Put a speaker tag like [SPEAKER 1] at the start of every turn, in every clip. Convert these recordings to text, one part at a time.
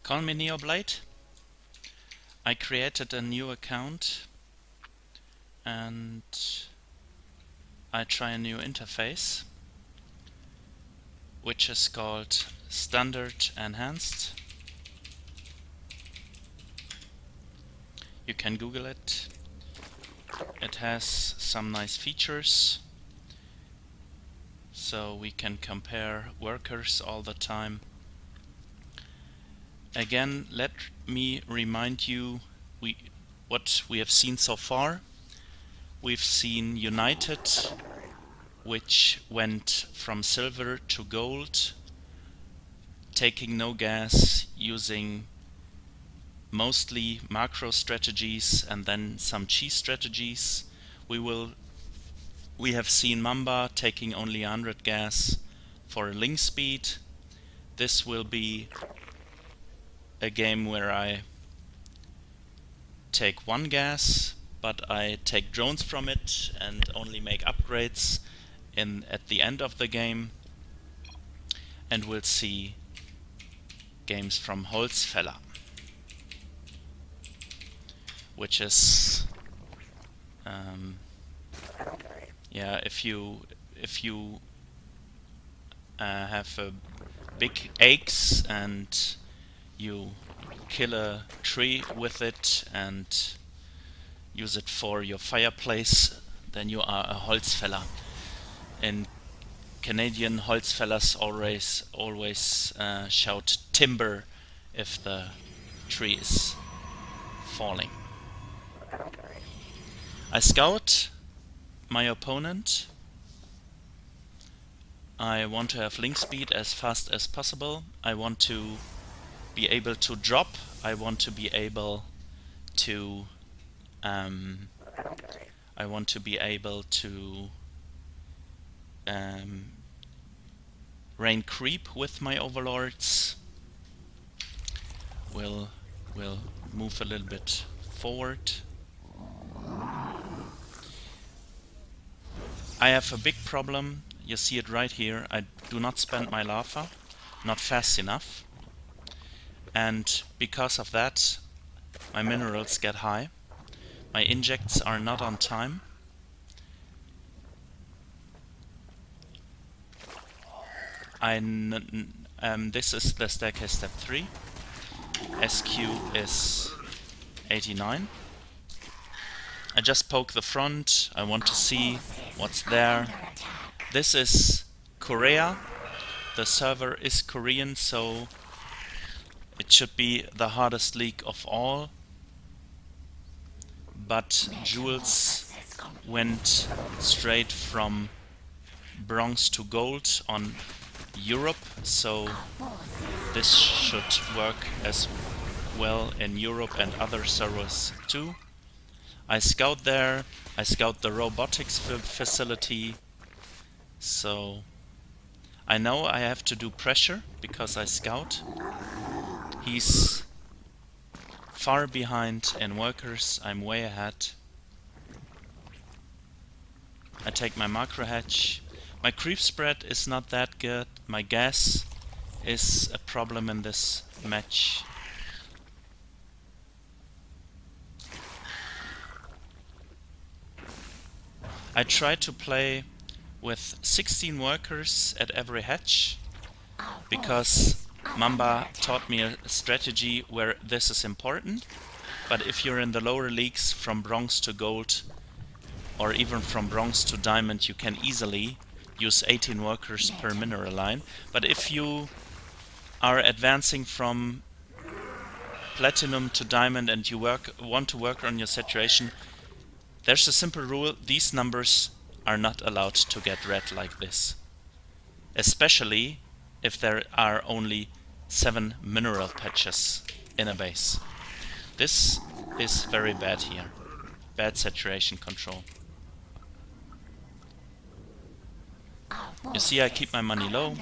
[SPEAKER 1] Call me Neoblade. I created a new account and I try a new interface which is called Standard Enhanced. You can Google it. It has some nice features, so we can compare workers all the time. Again, let me remind you what we have seen so far. We've seen United, which went from silver to gold, taking no gas, using mostly macro strategies and then some cheese strategies. We have seen Mamba taking only 100 gas for a link speed. This will be a game where I take 1 gas, but I take drones from it and only make upgrades at the end of the game. And we'll see games from Holzfaeller, which is yeah, if you have a big axe and you kill a tree with it and use it for your fireplace, then you are a Holzfaeller. In Canadian, Holzfällers always shout timber if the tree is falling. I scout my opponent. I want to have link speed as fast as possible. I want to be able to drop. I want to be able to rain creep with my overlords. We'll move a little bit forward. I have a big problem. You see it right here. I do not spend my lava, not fast enough. And because of that, my minerals get high. My injects are not on time. This is the staircase step 3. SQ is 89. I just poke the front. I want to see what's there. This is Korea. The server is Korean, so it should be the hardest league of all. But Jules went straight from bronze to gold on Europe, so this should work as well in Europe and other servers too. I scout there, I scout the robotics facility, so I know I have to do pressure because I scout. He's far behind in workers, I'm way ahead. I take my macro hatch. My creep spread is not that good. My gas is a problem in this match. I try to play with 16 workers at every hatch because Mamba taught me a strategy where this is important. But if you're in the lower leagues from bronze to gold or even from bronze to diamond, you can easily use 18 workers per mineral line. But if you are advancing from platinum to diamond and you want to work on your saturation, there's a simple rule: these numbers are not allowed to get red like this. Especially if there are only 7 mineral patches in a base. This is very bad here. Bad saturation control. You see, I keep my money low.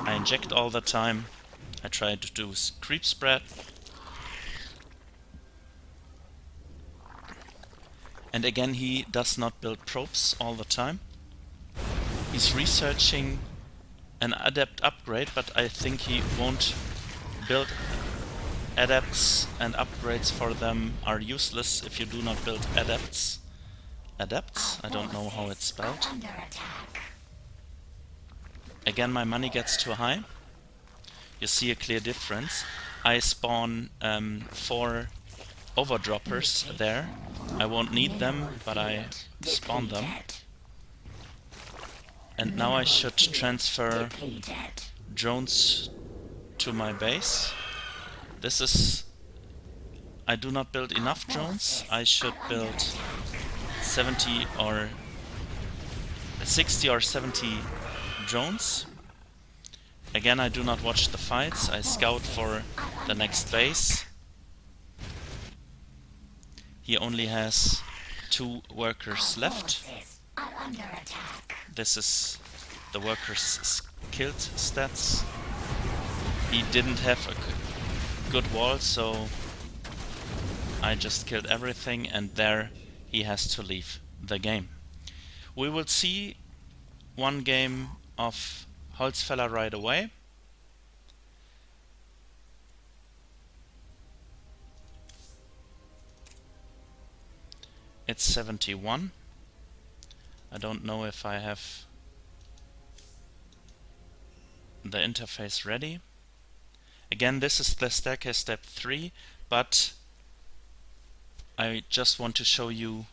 [SPEAKER 1] I inject all the time. I try to do creep spread. And again, he does not build probes all the time. He's researching an adept upgrade, but I think he won't build Adepts and upgrades for them are useless if you do not build adepts. Adepts? I don't know how it's spelled. Again, my money gets too high. You see a clear difference. I spawn 4 overdroppers there. I won't need them, but I spawn them. And now I should transfer drones to my base. This is... I do not build enough drones. I should build 70 or 60 or 70 drones. Again, I do not watch the fights. I scout for the next base. He only has 2 workers left. This is the workers' killed stats. He didn't have a good wall, so I just killed everything, and there he has to leave the game. We will see one game of Holzfaeller right away. It's 71. I don't know if I have the interface ready. Again, this is the staircase step 3, but I just want to show you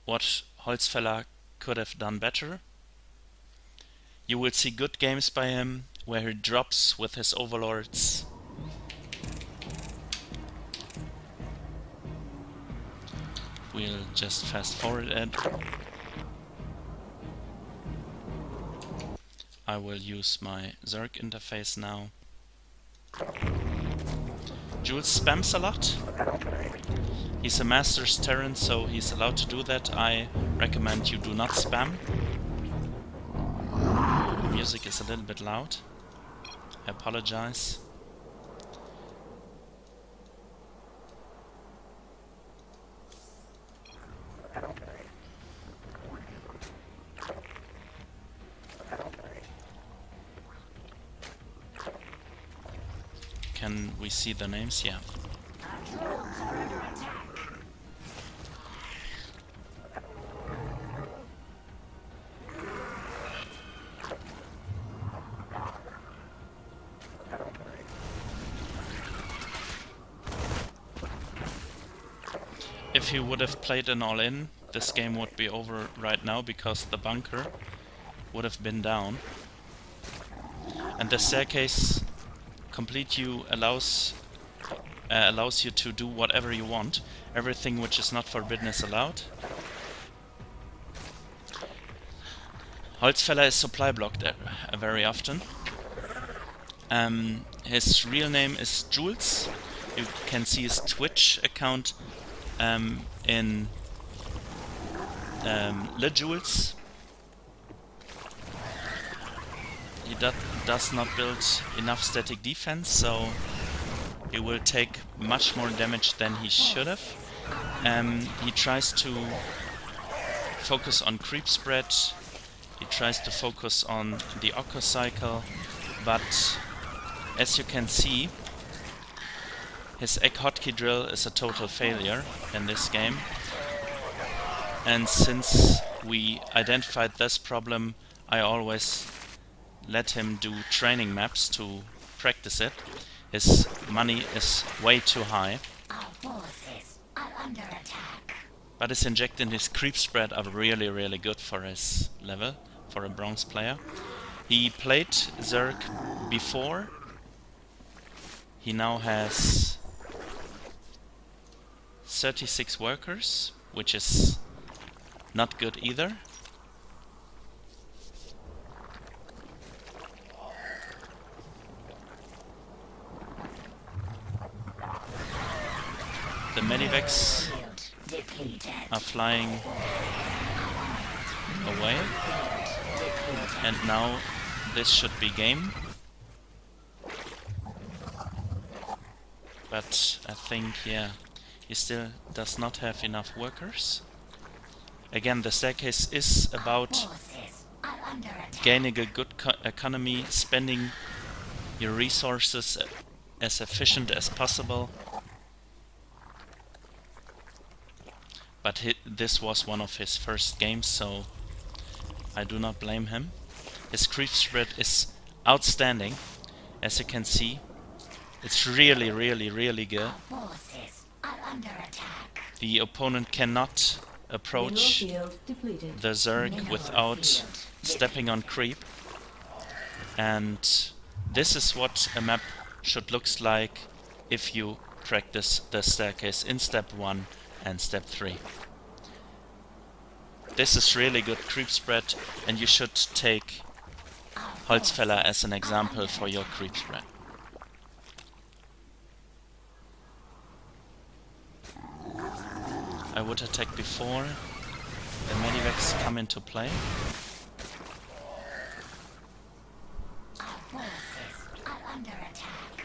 [SPEAKER 1] what Holzfaeller could have done better. You will see good games by him where he drops with his overlords. We'll just fast forward it. I will use my Zerg interface now. Jules spams a lot. He's a Master's Terran, so he's allowed to do that. I recommend you do not spam. The music is a little bit loud. I apologize. Can we see the names? Yeah. If he would have played an all-in, this game would be over right now because the bunker would have been down. And the staircase complete you allows you to do whatever you want. Everything which is not forbidden is allowed. Holzfaeller is supply blocked very often. His real name is Jules. You can see his Twitch account in Le Jules. He does not build enough static defense, so he will take much more damage than he should have. He tries to focus on creep spread, he tries to focus on the Occo cycle, but as you can see, his egg hotkey drill is a total failure in this game. And since we identified this problem, I always let him do training maps to practice it. His money is way too high.
[SPEAKER 2] Our forces are under attack.
[SPEAKER 1] But his inject and his creep spread are really good for his level, for a bronze player. He played Zerg before. He now has 36 workers, which is not good either. The medivacs are flying away, and now this should be game. But I think, yeah, he still does not have enough workers. Again, the staircase is about gaining a good economy, spending your resources as efficient as possible. But this was one of his first games, so I do not blame him. His creep spread is outstanding, as you can see. It's really, really, really good.
[SPEAKER 2] Forces are under attack.
[SPEAKER 1] The opponent cannot approach the Zerg without stepping on creep. And this is what a map should look like if you practice the staircase in step 1 and step 3. This is really good creep spread, and you should take Holzfaeller as an example for your creep spread. I would attack before the medivacs come into play.
[SPEAKER 2] Our forces are under attack.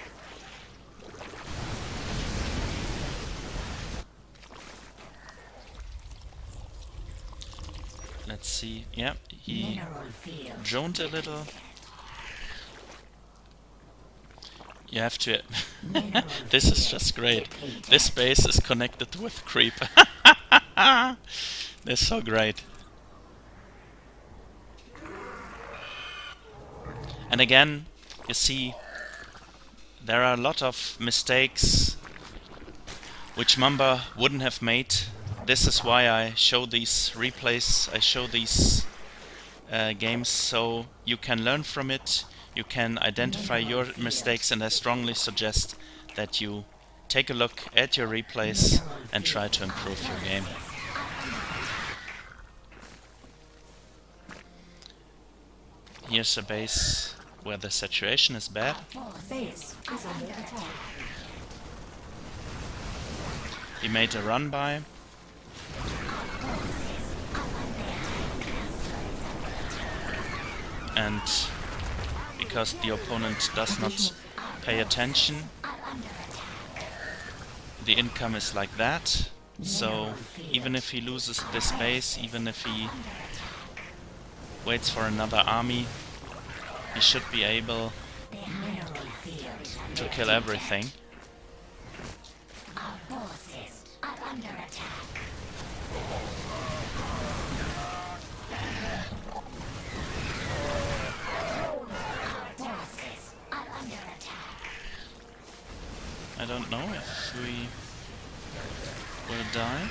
[SPEAKER 1] Let's see. Yeah, he
[SPEAKER 2] Mineral field.
[SPEAKER 1] droned a little. You have to... This is just great. This base is connected with creep. They're so great. And again, you see, there are a lot of mistakes which Mamba wouldn't have made. This is why I show these replays, I show these games, so you can learn from it, you can identify your mistakes, and I strongly suggest that you take a look at your replays and try to improve your game. Here's a base where the saturation is bad.
[SPEAKER 3] Base is under attack.
[SPEAKER 1] He made a run by. And because the opponent does not pay attention, the income is like that. So even if he loses this base, even if he waits for another army, he should be able to kill everything.
[SPEAKER 2] Our forces are under attack. Our forces are under attack.
[SPEAKER 1] I don't know if we will die.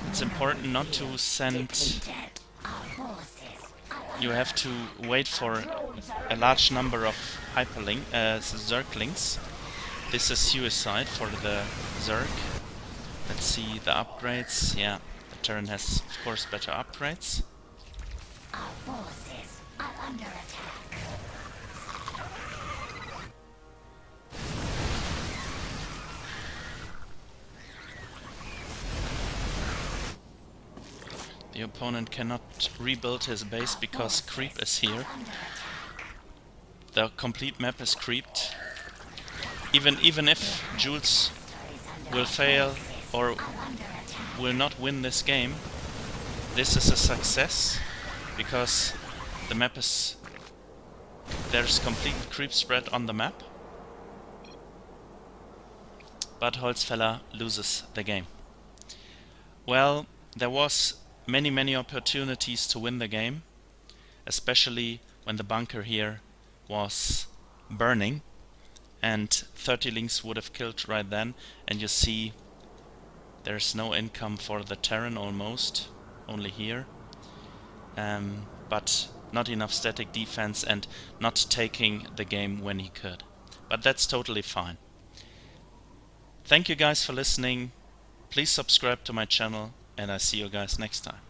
[SPEAKER 1] It's important not to send...
[SPEAKER 2] Our forces are
[SPEAKER 1] You have to wait for a large number of Zerglings. This is suicide for the Zerg. Let's see the upgrades. Yeah, the Terran has of course better upgrades.
[SPEAKER 2] our forces are under attack.
[SPEAKER 1] The opponent cannot rebuild his base because creep is here. The complete map is creeped. Even if Jules will fail or will not win this game, this is a success because the map is... there's complete creep spread on the map. But Holzfaeller loses the game. Well, there was many opportunities to win the game, especially when the bunker here was burning and 30 links would have killed right then, and you see there's no income for the Terran almost, only here, but not enough static defense and not taking the game when he could. But that's totally fine. Thank you guys for listening. Please subscribe to my channel, and I see you guys next time.